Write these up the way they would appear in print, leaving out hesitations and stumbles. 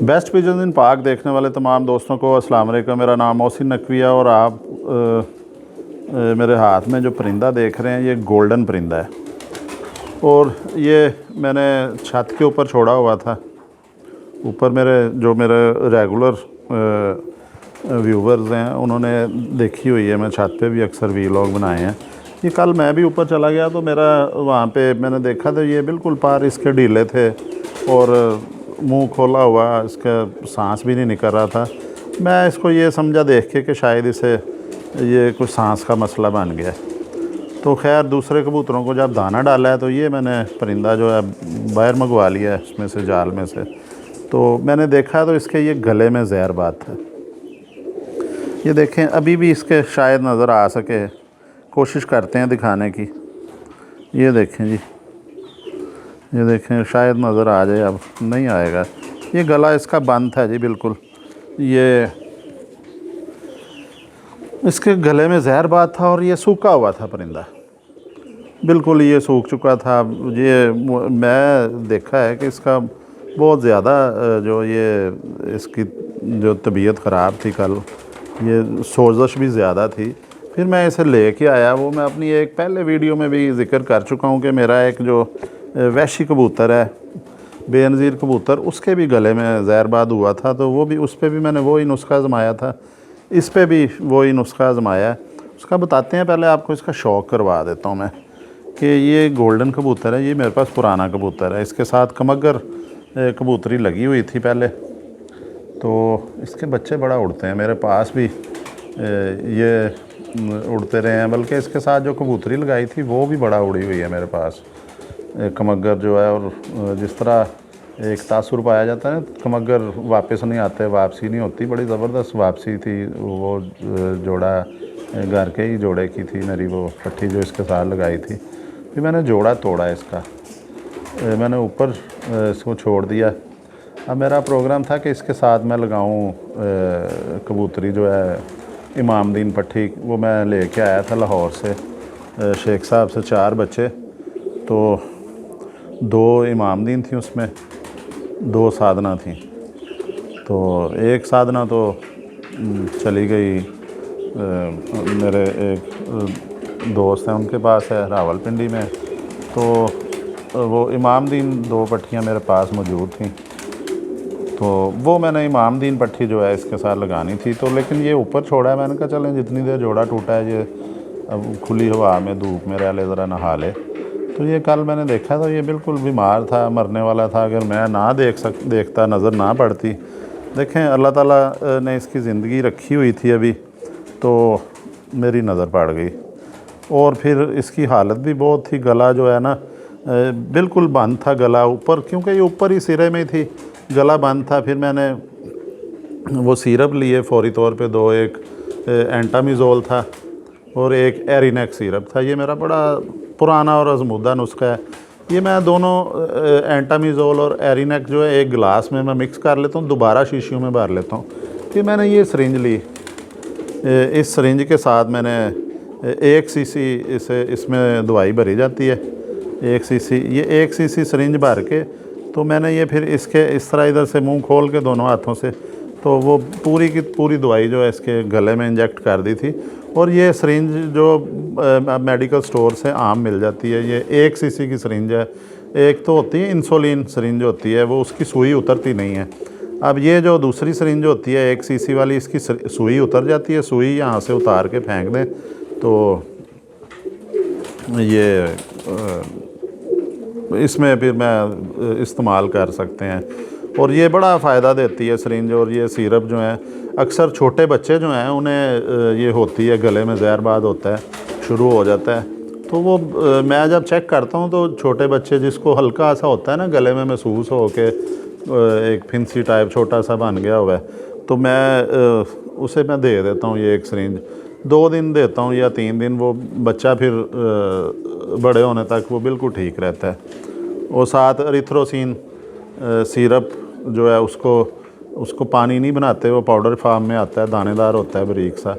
Best pigeon इन पाक देखने वाले तमाम दोस्तों को अस्सलाम वालेकुम। मेरा नाम मोहसिन नकवी है और आप मेरे हाथ में जो परिंदा देख रहे हैं ये गोल्डन परिंदा है और ये मैंने छत के ऊपर छोड़ा हुआ था। ऊपर मेरे रेगुलर व्यूवर्स हैं उन्होंने देखी हुई है, मैं छत पे भी अक्सर वीलॉग बनाए हैं। ये कल मैं भी ऊपर चला गया तो मेरा वहाँ पे मैंने देखा तो ये बिल्कुल पार इसके ढीले थे और मुंह खोला हुआ, इसका सांस भी नहीं निकल रहा था। मैं इसको ये समझा देख के कि शायद इसे ये कुछ सांस का मसला बन गया। तो खैर दूसरे कबूतरों को जब दाना डाला है तो ये मैंने परिंदा जो है बाहर मंगवा लिया है उसमें से, जाल में से। तो मैंने देखा तो इसके ये गले में जहर बात है। ये देखें अभी भी इसके शायद नज़र आ सके, कोशिश करते हैं दिखाने की। ये देखें जी, ये देखें शायद नज़र आ जाए, अब नहीं आएगा। ये गला इसका बंद था जी बिल्कुल, ये इसके गले में जहर बात था और ये सूखा हुआ था परिंदा, बिल्कुल ये सूख चुका था। ये मैं देखा है कि इसका बहुत ज़्यादा जो ये इसकी जो तबीयत ख़राब थी कल, ये सोजश भी ज़्यादा थी। फिर मैं इसे लेके आया, वो मैं अपनी एक पहले वीडियो में भी ज़िक्र कर चुका हूँ कि मेरा एक जो वैशी कबूतर है, बेनज़ीर कबूतर, उसके भी गले में जहरबाद हुआ था। तो वो भी, उस पर भी मैंने वही नुस्खा आजमाया था, इस पे भी वही नुस्खा आजमाया है। उसका बताते हैं, पहले आपको इसका शौक़ करवा देता हूँ मैं कि ये गोल्डन कबूतर है, ये मेरे पास पुराना कबूतर है। इसके साथ कमगर कबूतरी लगी हुई थी पहले, तो इसके बच्चे बड़ा उड़ते हैं, मेरे पास भी ये उड़ते रहे हैं। बल्कि इसके साथ जो कबूतरी लगाई थी वो भी बड़ा उड़ी हुई है मेरे पास, कमगर जो है। और जिस तरह एक तासुर पाया जाता है ना, कमगर वापस नहीं आते, वापसी नहीं होती, बड़ी ज़बरदस्त वापसी थी। वो जोड़ा घर के ही जोड़े की थी मेरी वो पट्टी जो इसके साथ लगाई थी। फिर मैंने जोड़ा तोड़ा इसका, मैंने ऊपर इसको छोड़ दिया। अब मेरा प्रोग्राम था कि इसके साथ मैं लगाऊं कबूतरी जो है इमामदीन पट्टी, वो मैं लेके आया था लाहौर से, शेख साहब से 4 बच्चे। तो 2 इमामदीन थी, उसमें 2 साधना थी। तो एक साधना तो चली गई, मेरे एक दोस्त हैं उनके पास है रावलपिंडी में। तो वो इमामदीन 2 पट्टियाँ मेरे पास मौजूद थी, तो वो मैंने इमामदीन पट्टी जो है इसके साथ लगानी थी। तो लेकिन ये ऊपर छोड़ा है, मैंने कहा चलें जितनी देर जोड़ा टूटा है, ये अब खुली हवा में धूप में रह ले, ज़रा नहा ले। तो ये कल मैंने देखा तो ये बिल्कुल बीमार था, मरने वाला था। अगर मैं ना देखता, नज़र ना पड़ती। देखें अल्लाह ताला ने इसकी ज़िंदगी रखी हुई थी अभी, तो मेरी नज़र पड़ गई। और फिर इसकी हालत भी बहुत थी, गला जो है ना बिल्कुल बंद था गला ऊपर, क्योंकि ये ऊपर ही सिरे में थी, गला बंद था। फिर मैंने वो सिरप लिए फ़ौरी तौर पे 2, एक एंटामिज़ोल था और एक एरिनेक सिरप था। ये मेरा बड़ा पुराना और आजमूदा नुस्खा है। ये मैं दोनों एंटामिज़ोल और एरिनेक जो है एक गिलास में मैं मिक्स कर लेता हूँ, दोबारा शीशियों में भर लेता हूँ। फिर मैंने ये सिरिंज ली, इस सिरिंज के साथ मैंने 1 सीसी इसमें दवाई भरी जाती है, 1 सीसी। ये 1 सीसी सिरिंज भर के तो मैंने ये फिर इसके इस तरह इधर से मुंह खोल के दोनों हाथों से, तो वो पूरी की पूरी दवाई जो है इसके गले में इंजेक्ट कर दी थी। और ये सिरिंज जो मेडिकल स्टोर से आम मिल जाती है, ये 1 सीसी की सिरिंज है। एक तो होती है इंसुलिन सिरिंज होती है, वो उसकी सुई उतरती नहीं है। अब ये जो दूसरी सिरिंज होती है 1 सीसी वाली, इसकी सुई उतर जाती है। सुई यहाँ से उतार के फेंक दें तो ये इसमें फिर मैं इस्तेमाल कर सकते हैं। और ये बड़ा फ़ायदा देती है सिरिंज। और ये सिरप जो है अक्सर छोटे बच्चे जो हैं उन्हें ये होती है, गले में जहरबाद होता है, शुरू हो जाता है। तो वो मैं जब चेक करता हूँ तो छोटे बच्चे जिसको हल्का सा होता है ना गले में महसूस हो के एक फिंसी टाइप छोटा सा बन गया हुआ है, तो मैं उसे मैं दे देता हूँ ये एक सिरिंज। 2 दिन देता हूँ या 3 दिन, वो बच्चा फिर बड़े होने तक वो बिल्कुल ठीक रहता है। और साथ एरिथ्रोसिन सिरप जो है उसको पानी नहीं बनाते, वो पाउडर फार्म में आता है, दानेदार होता है, बारीक सा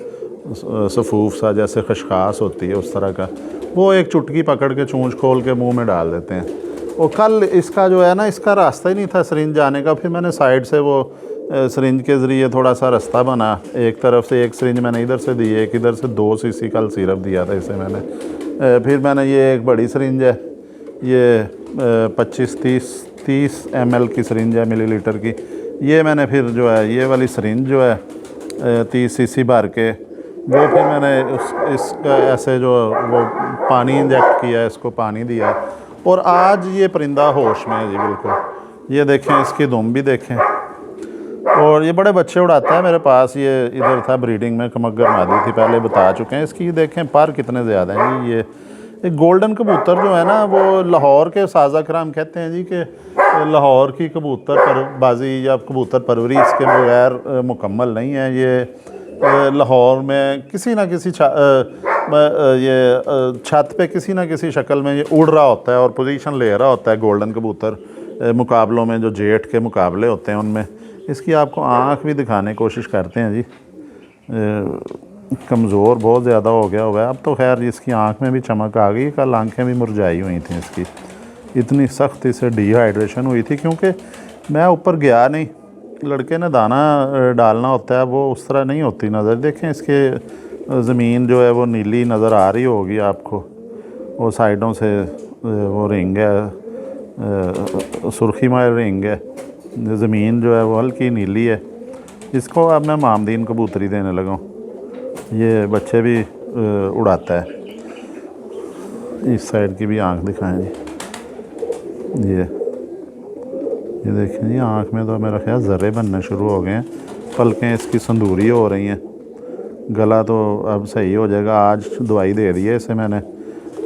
सफूफ सा, जैसे खशखास होती है उस तरह का। वो एक चुटकी पकड़ के चूंच खोल के मुंह में डाल देते हैं। वो कल इसका जो है ना, इसका रास्ता ही नहीं था सिरिंज जाने का, फिर मैंने साइड से वो सिरिंज के ज़रिए थोड़ा सा रास्ता बना। एक तरफ से एक सिरिंज मैंने इधर से दी, एक इधर से 2 सीसी कल सिरप दिया था इसे मैंने। फिर मैंने ये एक बड़ी सिरिंज है, ये 25-30 ml की सिरिंज है, मिलीलीटर की। ये मैंने फिर जो है ये वाली सिरिंज जो है 30 सीसी भर के, वो फिर मैंने इसका ऐसे जो वो पानी इंजेक्ट किया, इसको पानी दिया। और आज ये परिंदा होश में है जी बिल्कुल। ये देखें, इसकी दुम भी देखें, और ये बड़े बच्चे उड़ाता है मेरे पास। ये इधर था ब्रीडिंग में, कमगर मादी थी, पहले बता चुके हैं। इसकी देखें पर कितने ज़्यादा हैं जी। ये एक गोल्डन कबूतर जो है ना, वो लाहौर के साजा कराम कहते हैं जी कि लाहौर की कबूतर परबाजी या कबूतर परवरी इसके बगैर मुकम्मल नहीं है। ये लाहौर में किसी ना किसी छत पे किसी ना किसी शक्ल में ये उड़ रहा होता है और पोजीशन ले रहा होता है। गोल्डन कबूतर मुकाबलों में, जो जेट के मुकाबले होते हैं उनमें, इसकी आपको आँख भी दिखाने की कोशिश करते हैं जी। कमज़ोर बहुत ज़्यादा हो गया हुआ है। अब तो खैर इसकी आँख में भी चमक आ गई, कल आँखें भी मुरझाई हुई थी इसकी, इतनी सख्त इसे डिहाइड्रेशन हुई थी। क्योंकि मैं ऊपर गया नहीं, लड़के ने दाना डालना होता है, वो उस तरह नहीं होती नज़र। देखें इसके ज़मीन जो है वो नीली नज़र आ रही होगी आपको, वो साइडों से वो रिंग है, सुर्खी मार रिंग है, ज़मीन जो है वो हल्की नीली है। इसको अब मैं मामदीन कबूतरी देने लगा हूँ। ये बच्चे भी उड़ाता है। इस साइड की भी आँख दिखाएं जी। ये देखें जी, आँख में तो मेरा ख्याल ज़र्रे बनने शुरू हो गए हैं, पलकें इसकी संदूरी हो रही हैं। गला तो अब सही हो जाएगा। आज दवाई दे दी है इसे मैंने,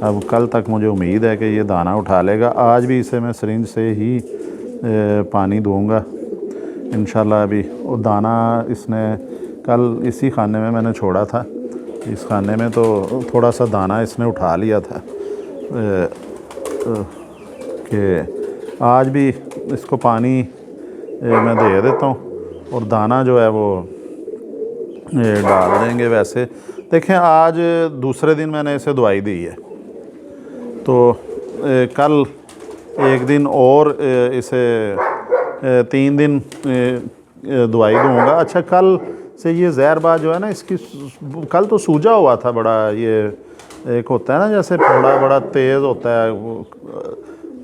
अब कल तक मुझे उम्मीद है कि ये दाना उठा लेगा। आज भी इसे मैं सिरिंज से ही पानी दूंगा इंशाल्लाह। अभी वो दाना इसने कल इसी खाने में मैंने छोड़ा था, इस खाने में तो थोड़ा सा दाना इसने उठा लिया था। कि आज भी इसको पानी मैं दे देता हूँ और दाना जो है वो डाल देंगे। वैसे देखें, आज दूसरे दिन मैंने इसे दवाई दी है, तो कल एक दिन और इसे 3 दिन दवाई दूंगा। अच्छा, कल से ये जहरबाज जो है ना इसकी, कल तो सूजा हुआ था बड़ा। ये एक होता है ना जैसे फोड़ा बड़ा तेज़ होता है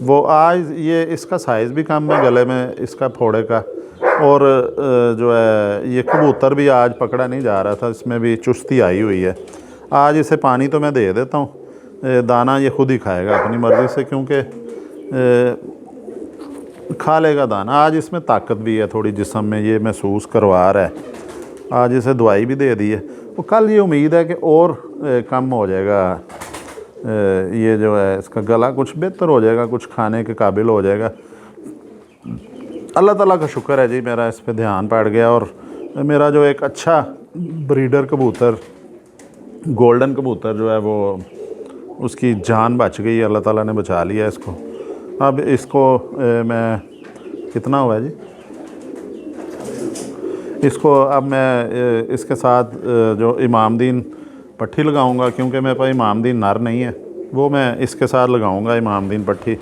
वो आज ये इसका साइज़ भी कम है गले में इसका फोड़े का। और जो है ये कबूतर भी आज पकड़ा नहीं जा रहा था, इसमें भी चुस्ती आई हुई है। आज इसे पानी तो मैं दे देता हूँ, दाना ये खुद ही खाएगा अपनी मर्ज़ी से, क्योंकि खा लेगा दाना। आज इसमें ताकत भी है थोड़ी जिस्म में, ये महसूस करवा रहा है। आज इसे दवाई भी दे दी है। वो कल ये उम्मीद है कि और कम हो जाएगा, ये जो है इसका गला कुछ बेहतर हो जाएगा, कुछ खाने के काबिल हो जाएगा। अल्लाह ताला का शुक्र है जी, मेरा इस पे ध्यान पड़ गया। और मेरा जो एक अच्छा ब्रीडर कबूतर, गोल्डन कबूतर जो है वो, उसकी जान बच गई, अल्लाह ताला ने बचा लिया इसको। अब इसको मैं कितना हुआ है जी, इसको अब मैं इसके साथ जो इमामदीन पट्टी लगाऊंगा, क्योंकि मेरे पास इमामदीन नर नहीं है, वो मैं इसके साथ लगाऊंगा इमामदीन पट्टी,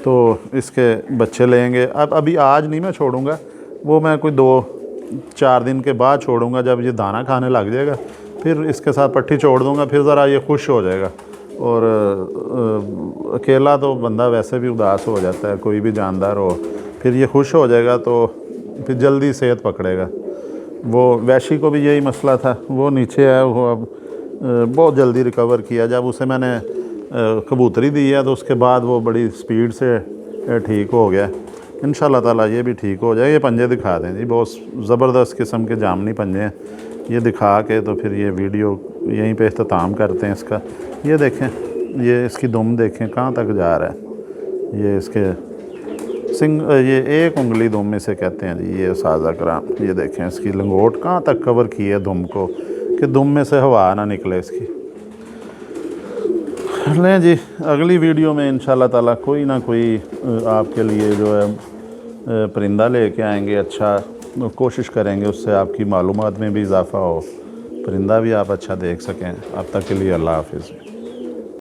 तो इसके बच्चे लेंगे। अब अभी आज नहीं मैं छोड़ूंगा, वो मैं कोई 2-4 दिन के बाद छोड़ूंगा। जब ये दाना खाने लग जाएगा फिर इसके साथ पट्टी छोड़ दूंगा, फिर ज़रा ये खुश हो जाएगा। और अकेला तो बंदा वैसे भी उदास हो जाता है, कोई भी जानदार हो, फिर ये खुश हो जाएगा तो फिर जल्दी सेहत पकड़ेगा। वो वैशी को भी यही मसला था, वो नीचे है, वो अब बहुत जल्दी रिकवर किया। जब उसे मैंने कबूतरी दी है तो उसके बाद वो बड़ी स्पीड से ठीक हो गया। इंशाल्लाह ताला ये भी ठीक हो जाए। ये पंजे दिखा दें जी, बहुत ज़बरदस्त किस्म के जामनी पंजे हैं। ये दिखा के तो फिर ये वीडियो यहीं पे इख्तिताम करते हैं इसका। ये देखें, ये इसकी दुम देखें कहाँ तक जा रहा है। ये इसके ये एक उंगली दुम इसे कहते हैं जी, ये साजा कराम। ये देखें इसकी लंगोट कहाँ तक कवर की है दुम को, कि दुम में से हवा ना निकले इसकी। लें जी, अगली वीडियो में इंशाल्लाह ताला कोई ना कोई आपके लिए जो है परिंदा लेके आएंगे। अच्छा, कोशिश करेंगे उससे आपकी मालूमात में भी इजाफ़ा हो, परिंदा भी आप अच्छा देख सकें। अब तक के लिए अल्लाह हाफ़िज़।